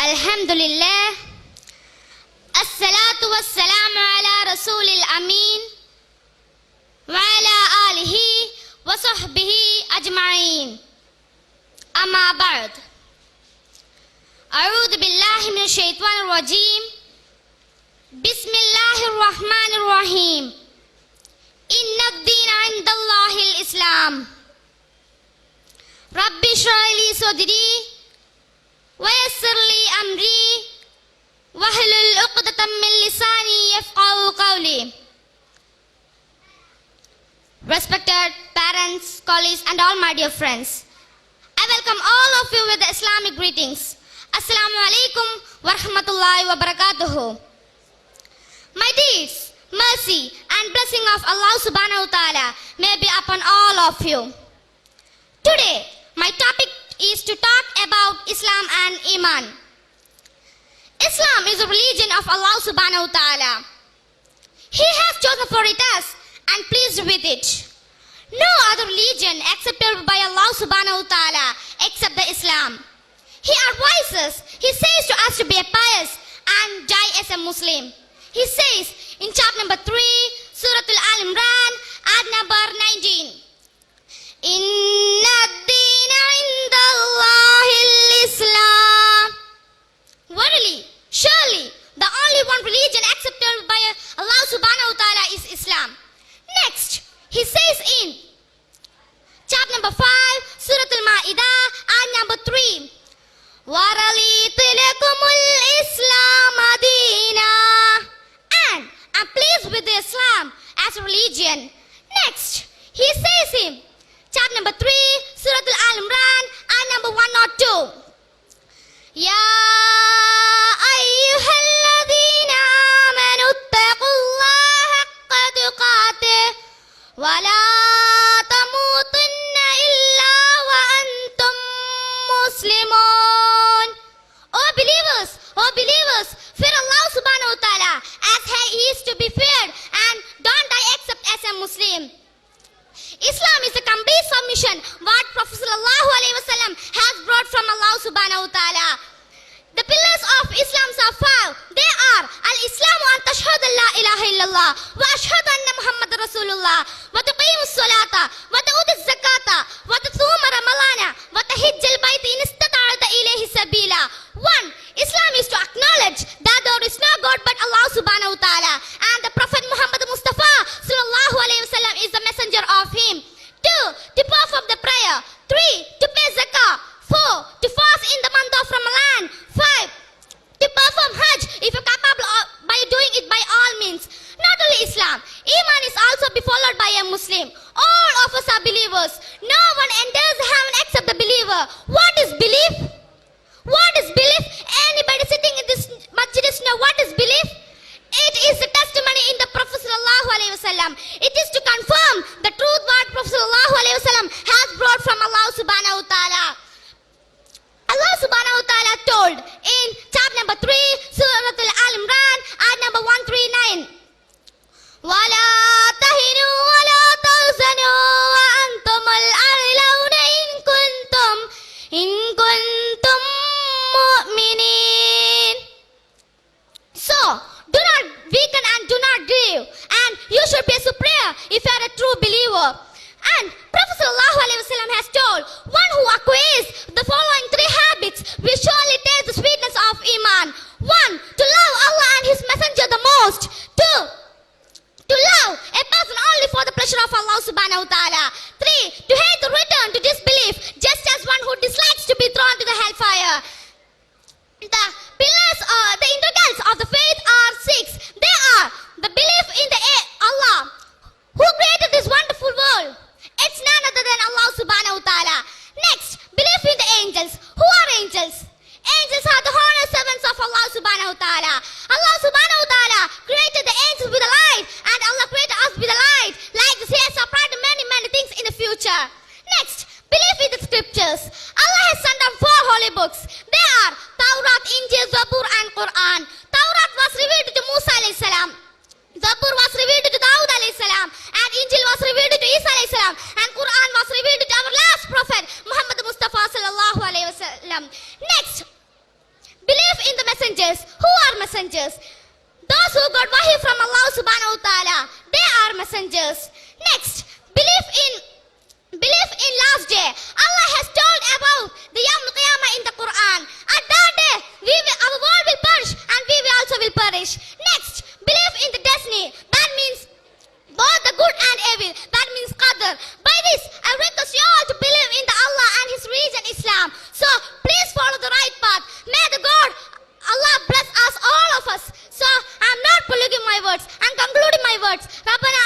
Alhamdulillah. As-salatu was-salamu ala Rasulil Amin wa ala alihi wa sahbihi ajma'in. Amma ba'd. A'udhu billahi minash shaitanir rajim. Bismillahir rahmanir rahim. Inna ad-deena 'inda Allahil Islam. Rabbi shrah li sadri wa yassir li amri wahlul 'uqdatam min lisani yafqahu qawli. Respected parents, colleagues and all my dear friends, I welcome all of you with the Islamic greetings. Assalamu alaikum wa rahmatullahi wa barakatuhu. My deeds, mercy and blessing of Allah subhanahu wa ta'ala may be upon all of you. Today, my topic is to talk about Islam and Iman. Islam is a religion of Allah subhanahu wa ta'ala. He has chosen for it us and pleased with it. No other religion accepted by Allah subhanahu wa ta'ala except the Islam. He advises, he says to us to be a pious and die as a Muslim. He says in chapter number 3, Surah Al-Imran, ayat number 19. Inna ad-deena 'inda Allahil Islam. Verily, surely, the only one religion accepted by Allah subhanahu wa ta'ala is Islam. Next, he says in chapter number 5, Surah Al-Ma'idah, ayat number 3. وَرَضِيتُ لَكُمُ الْإِسْلَامَ دِينًا. And I'm pleased with Islam as a religion. Next, he says in chapter number 3, Surah Al-Imran, ayat number 102. Ya ayyuhalladhina amanu ittaqullaha haqqa tuqatih wa la tamutunna illa wa antum muslimun. Oh believers, fear Allah subhanahu wa ta'ala as he is to be feared and don't die except as a Muslim. Islam is a complete submission what Prophet sallallahu alaihi wasallam has brought from Allah subhanahu wa ta'ala. The pillars of Islam are 5. They are al-Islam an tashhadu la ilaha illallah wa ashhadu anna Muhammadar Rasulullah wa tuqimus salata wa tu'tis zakata wa tasuma ramadana wa tahijjal bayt in istata'ta ilayhi sabila. 1. Islam is to acknowledge that there is no God but Allah subhanahu wa ta'ala and the Prophet Muhammad Mustafa sallallahu alaihi wasallam is the messenger of him. 2. To perform the prayer. 3. To pay zakah. 4. To fast in the month of Ramadan. 5. To perform Hajj if you're capable by doing it by all means. Not only Islam, Iman is also be followed by a Muslim. All of us are believers. No one enters heaven except the believer. What is belief? What is belief? Anybody sitting in this masjid know what is belief? It is the testimony in the Prophet sallallahu alaihi wasallam. It is to confirm the truth what Prophet sallallahu alaihi wasallam has brought from Allah subhanahu wa ta'ala. Allah subhanahu wa ta'ala told in chapter number 3, Surah Al-Imran, ayat number 139. وَلَا تَهِنُوا وَلَا تَحْزَنُوا وَأَنْتُمُ الْأَعْلَوْنَ إِن كُنتُم مُؤْمِنِينَ. So, do not weaken and do not grieve, and you should be superior if you are a true believer. And Prophet sallallahu alaihi wasallam has told, one who acquires the following 3 habits will surely taste the sweetness of Iman. 1. To love Allah and His Messenger the most. 2. To love a person only for the pleasure of Allah subhanahu wa ta'ala. 3. To hate the return to disbelief, just as one who dislikes to be thrown to the hellfire. The pillars, the integrals of the faith are 6. They are the belief in the Allah who created this wonderful world. It's none other than Allah subhanahu wa ta'ala. Next, belief in the angels. Who are angels? Angels are the honored servants of Allah subhanahu wa ta'ala. Allah subhanahu wa ta'ala created the angels with the light, and Allah created us with the light. Like this, He has supplied many things in the future. Next, belief in the scriptures. Allah has sent down 4 holy books. They are Taurat, Injil, Zabur and Quran. Taurat was revealed to Musa alayhi salam. Zabur was revealed to Dawud alayhi salam, and Injil was revealed to Isa alayhi salam, and Quran was revealed to our last prophet Muhammad Mustafa sallallahu alayhi wasallam. Next, belief messengers. Who are messengers? Those who got wahi from Allah subhanahu wa ta'ala. They are messengers. Next, belief in last day. Allah has told about the Yawm al-Qiyamah in the Quran. At that day, our world will perish and we will also will perish. Next, belief in the destiny. That means both the good and evil. That means qadr. By this, I request you all to believe in the Allah and His religion Islam. So, please follow the right path. May the God, Allah bless us, all of us. So, I am not polluting my words. I am concluding my words. Rabbana